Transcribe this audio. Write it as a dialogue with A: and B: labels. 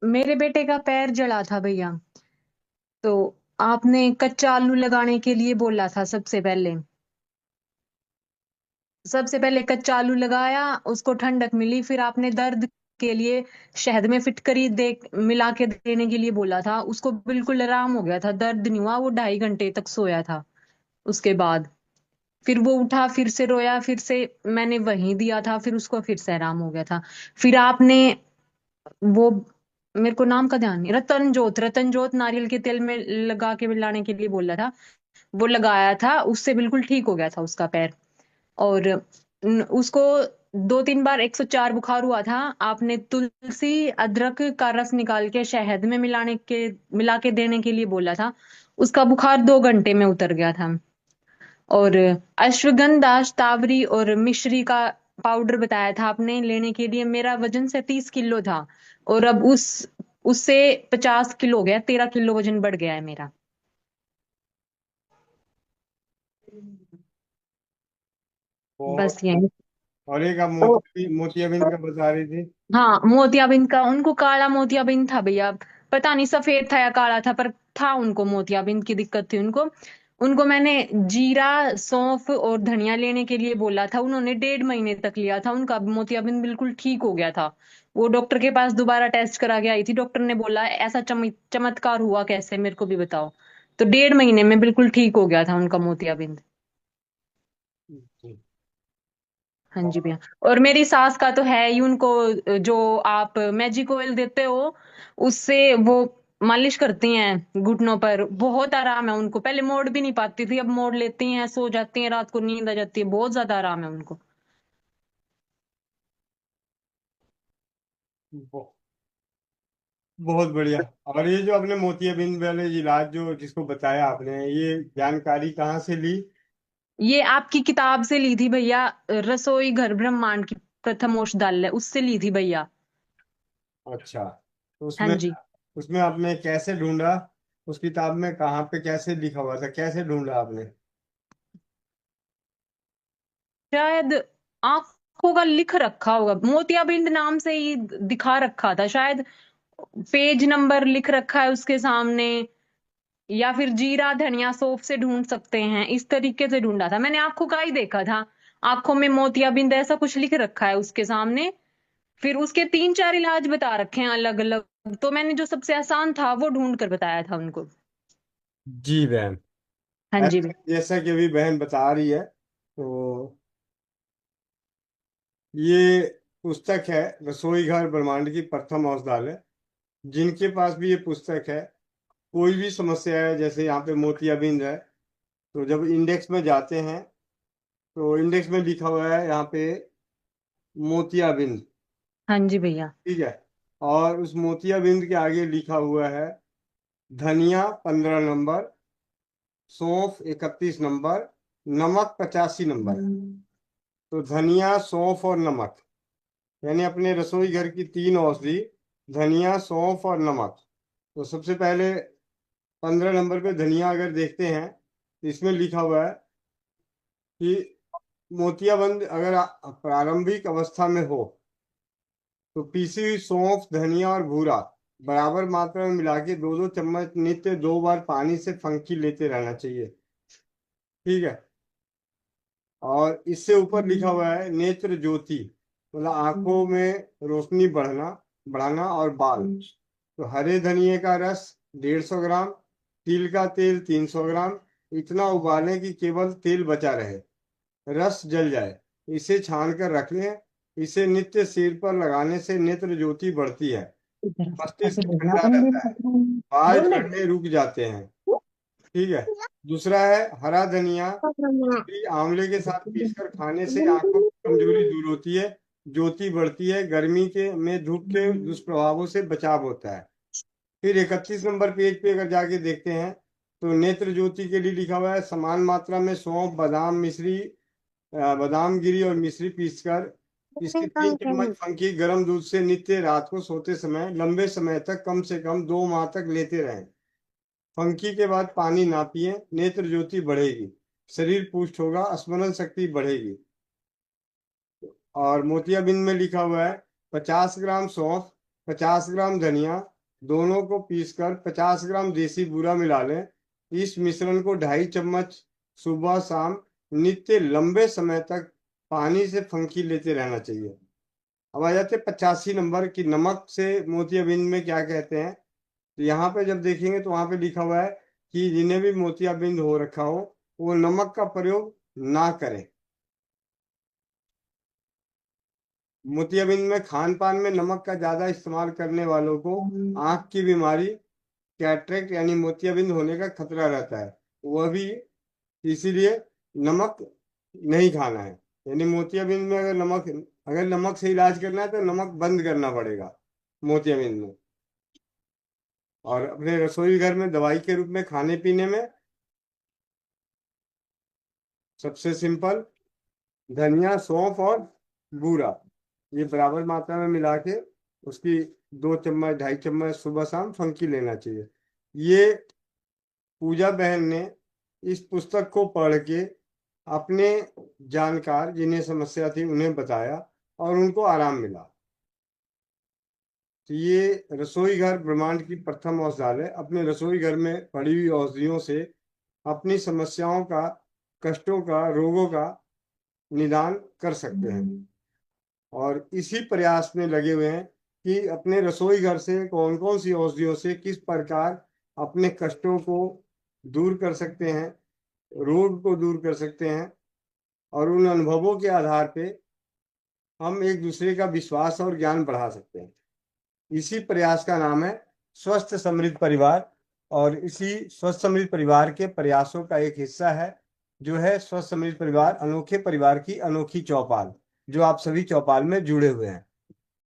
A: मेरे बेटे का पैर जला था भैया। तो आपने कच्चा आलू लगाने के लिए बोला था सबसे पहले कच्चा आलू लगाया। उसको ठंडक मिली, फिर आपने दर्द के लिए शहद में फिटकरी दे मिला के देने के लिए बोला था। उसको बिल्कुल आराम हो गया था, दर्द नहीं हुआ। वो 2.5 घंटे तक सोया था। उसके बाद फिर वो उठा, फिर से रोया, फिर से मैंने वहीं दिया था, फिर उसको फिर से आराम हो गया था। फिर आपने वो, मेरे को नाम का ध्यान नहीं, रतन जोत नारियल के तेल में लगा के मिलाने के लिए बोला था। वो लगाया था, उससे बिल्कुल ठीक हो गया था उसका पैर। और उसको 2-3 बार 104 बुखार हुआ था। आपने तुलसी अदरक का रस निकाल के शहद में मिला के देने के लिए बोला था। उसका बुखार 2 घंटे में उतर गया था। और अश्वगंधा, शतावरी और मिश्री का पाउडर बताया था आपने लेने के लिए। मेरा वजन से 30 किलो था, और अब उससे 50 किलो हो गया। 13 किलो वजन बढ़ गया है मेरा।
B: बहुत।
A: बस यही।
B: और एक आप
A: तो
B: मोतियाबिंद का बता रही थी।
A: हाँ, मोतियाबिंद का उनको काला मोतियाबिंद था भैया। पता नहीं सफेद था या काला था, पर था उनको मोतियाबिंद की दिक्कत थी उनको। उनको मैंने जीरा, सौंफ और धनिया लेने के लिए बोला था। उन्होंने 1.5 महीने तक लिया था, उनका मोतियाबिंद बिल्कुल ठीक हो गया था। वो डॉक्टर के पास दोबारा टेस्ट करा के आई थी। डॉक्टर ने बोला ऐसा चमत्कार हुआ कैसे, मेरे को भी बताओ। तो 1.5 महीने में बिल्कुल ठीक हो गया था उनका मोतियाबिंद।
B: जी।
A: हाँ जी
B: और
A: भैया। और मेरी सास का तो है ही उनको, जो आप मैजिक ऑयल देते हो उससे वो मालिश करती हैं घुटनों पर। बहुत आराम है उनको। पहले मोड़ भी नहीं पाती थी, अब मोड़ लेती हैं, सो जाती हैं, रात को नींद आ जाती है। बहुत ज्यादा आराम है उनको।
B: ब- बहुत बढ़िया। और ये जो आपने मोतियाबिंद वाले इलाज जो जिसको बताया आपने, ये जानकारी कहाँ से ली?
A: ये आपकी किताब से ली थी भैया, रसोई घर ब्रह्मांड की प्रथम औषधालय, उससे ली थी भैया।
B: अच्छा। तो
A: हाँ
B: उसमें
A: जी।
B: उसमें आपने कैसे ढूंढा? उस किताब में कहाँ पे कैसे लिखा हुआ था, कैसे ढूंढा आपने?
A: शायद आंखों का लिख रखा होगा, मोतियाबिंद नाम से ही दिखा रखा था शायद। पेज नंबर लिख रखा है उसके सामने। या फिर जीरा धनिया सौंफ से ढूंढ सकते हैं। इस तरीके से ढूंढा था मैंने, आंखों का ही देखा था। आंखों में मोतियाबिंद ऐसा कुछ लिख रखा है उसके सामने। फिर उसके 3-4 इलाज बता रखे हैं अलग अलग। तो मैंने जो सबसे आसान था वो ढूंढ कर बताया था उनको।
B: जी बहन।
A: हाँ जी।
B: ऐसा जैसा कि अभी बहन बता रही है, तो ये पुस्तक है रसोई घर ब्रह्मांड की प्रथम औषधालय। जिनके पास भी ये पुस्तक है, कोई भी समस्या है, जैसे यहाँ पे मोतियाबिंद है, तो जब इंडेक्स में जाते हैं तो इंडेक्स में लिखा हुआ है यहाँ पे मोतियाबिंद।
A: हाँ जी भैया।
B: ठीक है। और उस मोतियाबिंद के आगे लिखा हुआ है धनिया 15 नंबर, सौंफ 31 नंबर, नमक 85 नंबर। तो धनिया, सौंफ और नमक, यानी अपने रसोई घर की तीन औषधि, धनिया, सौंफ और नमक। तो सबसे पहले 15 नंबर पे धनिया अगर देखते हैं, तो इसमें लिखा हुआ है कि मोतियाबंद अगर प्रारंभिक अवस्था में हो तो पीसी हुई सौंफ, धनिया और भूरा बराबर मात्रा में मिला के 2-2 चम्मच नित्य 2 बार पानी से फंकी लेते रहना चाहिए। ठीक है। और इससे ऊपर लिखा हुआ है नेत्र ज्योति, मतलब आंखों में रोशनी बढ़ाना और बाल। तो हरे धनिए का रस 150 ग्राम, तिल का तेल 300 ग्राम, इतना उबालें कि केवल तेल बचा रहे, रस जल जाए। इसे छान कर रख लें। इसे नित्य सिर पर लगाने से नेत्र ज्योति बढ़ती है,
A: ऐसे
B: मस्तिष्क
A: बोलना
B: ठंडा
A: अपन भी।
B: रहता है, बाल
A: बोल दे।
B: झड़ने रुक जाते हैं। ठीक है। दूसरा है हरा धनिया, भी आंवले के साथ पीसकर खाने से आंखों की कमजोरी दूर होती है, ज्योति बढ़ती है, गर्मी के में धूप के दुष्प्रभावों से बचाव होता है। फिर 31 नंबर पेज पे अगर जाके देखते हैं, तो नेत्र ज्योति के लिए लिखा हुआ है समान मात्रा में सौंफ, बादाम गिरी और मिश्री पीसकर इसके 3 चम्मच फंकी गर्म दूध से नित्य रात को सोते समय लंबे समय तक, कम से कम 2 माह तक लेते रहें। फंकी के बाद पानी ना पिए, नेत्र ज्योति बढ़ेगी, शरीर पुष्ट होगा, स्मरण शक्ति बढ़ेगी। और मोतियाबिंद में लिखा हुआ है 50 ग्राम सौंफ, 50 ग्राम धनिया, दोनों को पीसकर 50 ग्राम देसी बूरा मिला लें। इस मिश्रण को 2.5 चम्मच सुबह शाम नित्य लंबे समय तक पानी से फंकी लेते रहना चाहिए। अब आ जाते 85 नंबर की नमक से मोतियाबिंद में क्या कहते हैं। तो यहाँ पे जब देखेंगे तो वहां पे लिखा हुआ है कि जिन्हें भी मोतियाबिंद हो रखा हो वो नमक का प्रयोग ना करें। मोतियाबिंद में खान पान में नमक का ज्यादा इस्तेमाल करने वालों को आंख की बीमारी, कैटरेक्ट यानी मोतियाबिंद होने का खतरा रहता है। वह भी इसीलिए नमक नहीं खाना है। यानी मोतियाबिंद में अगर नमक से इलाज करना है तो नमक बंद करना पड़ेगा मोतियाबिंद में। और अपने रसोई घर में दवाई के रूप में खाने पीने में सबसे सिंपल धनिया, सौंफ और बूरा ये बराबर मात्रा में मिला के उसकी 2 चम्मच 2.5 चम्मच सुबह शाम फंकी लेना चाहिए। ये पूजा बहन ने इस पुस्तक को पढ़ के अपने जानकार जिन्हें समस्या थी उन्हें बताया और उनको आराम मिला। तो ये रसोई घर ब्रह्मांड की प्रथम औषधालय अपने रसोई घर में पड़ी हुई औषधियों से अपनी समस्याओं का, कष्टों का, रोगों का निदान कर सकते हैं। और इसी प्रयास में लगे हुए हैं कि अपने रसोई घर से कौन कौन सी औषधियों से किस प्रकार अपने कष्टों को दूर कर सकते हैं, रोग को दूर कर सकते हैं। और उन अनुभवों के आधार पे हम एक दूसरे का विश्वास और ज्ञान बढ़ा सकते हैं। इसी प्रयास का नाम है स्वस्थ समृद्ध परिवार। और इसी स्वस्थ समृद्ध परिवार के प्रयासों का एक हिस्सा है जो है स्वस्थ समृद्ध परिवार अनोखे परिवार की अनोखी चौपाल, जो आप सभी चौपाल में जुड़े हुए हैं।